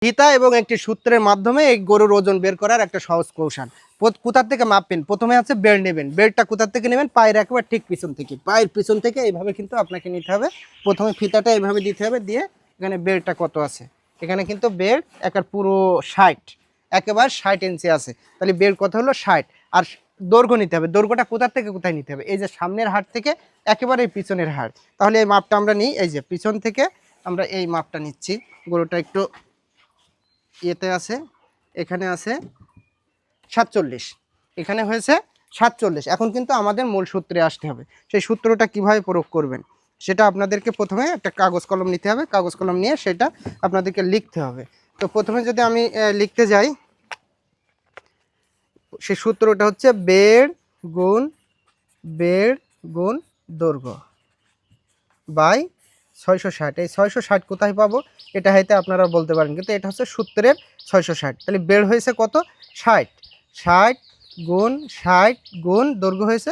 ফিতা এবং একটি সূত্রের মাধ্যমে এই গরুর ওজন বের করার একটা সহজ কৌশল। কোথার থেকে মাপবেন? প্রথমে হচ্ছে বেল্ট নেবেন। বেল্টটা কোথার থেকে নেবেন? পায়ের একেবারে ঠিক পিছন থেকে। পায়ের পিছন থেকে এইভাবে কিন্তু আপনাকে নিতে হবে। প্রথমে ফিতাটা এইভাবে দিতে হবে, দিয়ে এখানে বেল্টটা কত আছে, এখানে কিন্তু বেল্ট একের পুরো 60, একেবারে 60 ইঞ্চি আছে। তাহলে বেল্ট কত হলো? 60। আর দৈর্ঘ্য নিতে হবে। দৈর্ঘ্যটা কোথার থেকে কোথায় নিতে হবে? এই যে সামনের হাড় থেকে একেবারে পিছনের হাড়। তাহলে এই মাপটা আমরা নিই, এই যে পিছন থেকে আমরা এই মাপটা নিচ্ছি। গরুটা একটু ইয়েতে আছে, এখানে আছে 47, এখানে হয়েছে 47। এখন কিন্তু আমাদের মূল সূত্রে আসতে হবে। সেই সূত্রটা কিভাবে প্রয়োগ করবেন সেটা আপনাদেরকে প্রথমে একটা কাগজ কলম নিতে হবে। কাগজ কলম নিয়ে সেটা আপনাদেরকে লিখতে হবে। তো প্রথমে যদি আমি লিখতে যাই, সেই সূত্রটা হচ্ছে বেড় গুণ দৈর্ঘ্য বাই 660। এই 660 কোথায় পাবো এটা হয়তো আপনারা বলতে পারেন, কিন্তু এটা হচ্ছে সূত্রের 660। তাহলে বেড় হয়েছে কত? 60। 60 গুণ 60 গুণ দৈর্ঘ্য হয়েছে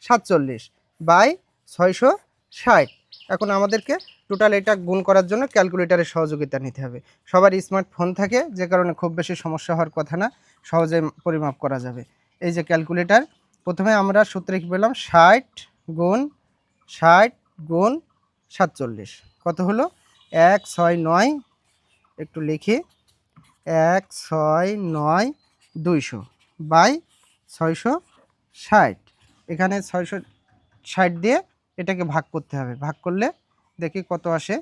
47 বাই 660। এখন আমাদেরকে টোটাল এটা গুণ করার জন্য ক্যালকুলেটরের সহযোগিতা নিতে হবে। সবার স্মার্টফোন থাকে, যে কারণে খুব বেশি সমস্যা হওয়ার কথা না, সহজে পরিমাপ করা যাবে। এই যে ক্যালকুলেটর, প্রথমে আমরা সূত্রে কি পেলাম? 60 গুণ 47 কত হলো? 169, একটু লিখি, 169 200 বাই 660। এখানে 660 দিয়ে এটাকে ভাগ করতে হবে। ভাগ করলে দেখি কত আসে,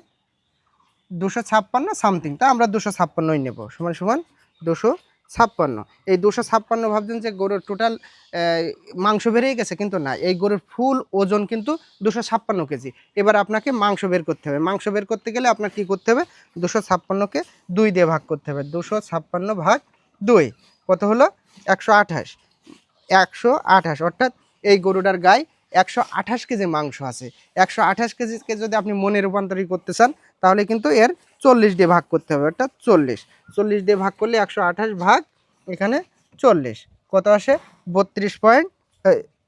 256 সামথিং। তা আমরা 256ই নেব, সমান সমান 256। এই 256 ভাবছেন যে গরুর টোটাল মাংস বেরিয়ে গেছে, কিন্তু না, এই গরুর ফুল ওজন কিন্তু 256 কেজি। এবার আপনাকে মাংস বের করতে হবে। মাংস বের করতে গেলে আপনার কি করতে হবে? 256কে 2 দিয়ে ভাগ করতে হবে। 256 ভাগ 2 কত হলো? 128। 128 অর্থাৎ এই গরুটার গায়ে 128 কেজি মাংস আছে। 128 কেজিকে যদি আপনি মনে রূপান্তরিত করতে চান তাহলে কিন্তু এর 40 দিয়ে ভাগ করতে হবে, অর্থাৎ 40 দিয়ে ভাগ করলে 128 ভাগ এখানে 40 কত আসে?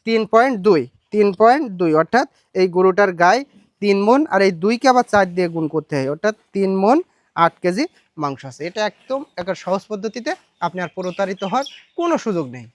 3.2, অর্থাৎ এই গরুটার গায়ে 3 মণ, আর এই 2কে আবার 4 দিয়ে গুণ করতে হয়, অর্থাৎ 3 মণ 8 কেজি মাংস আছে। এটা একদম একটা সহজ পদ্ধতিতে আপনি আর প্রতারিত হওয়ার কোনো সুযোগ নেই।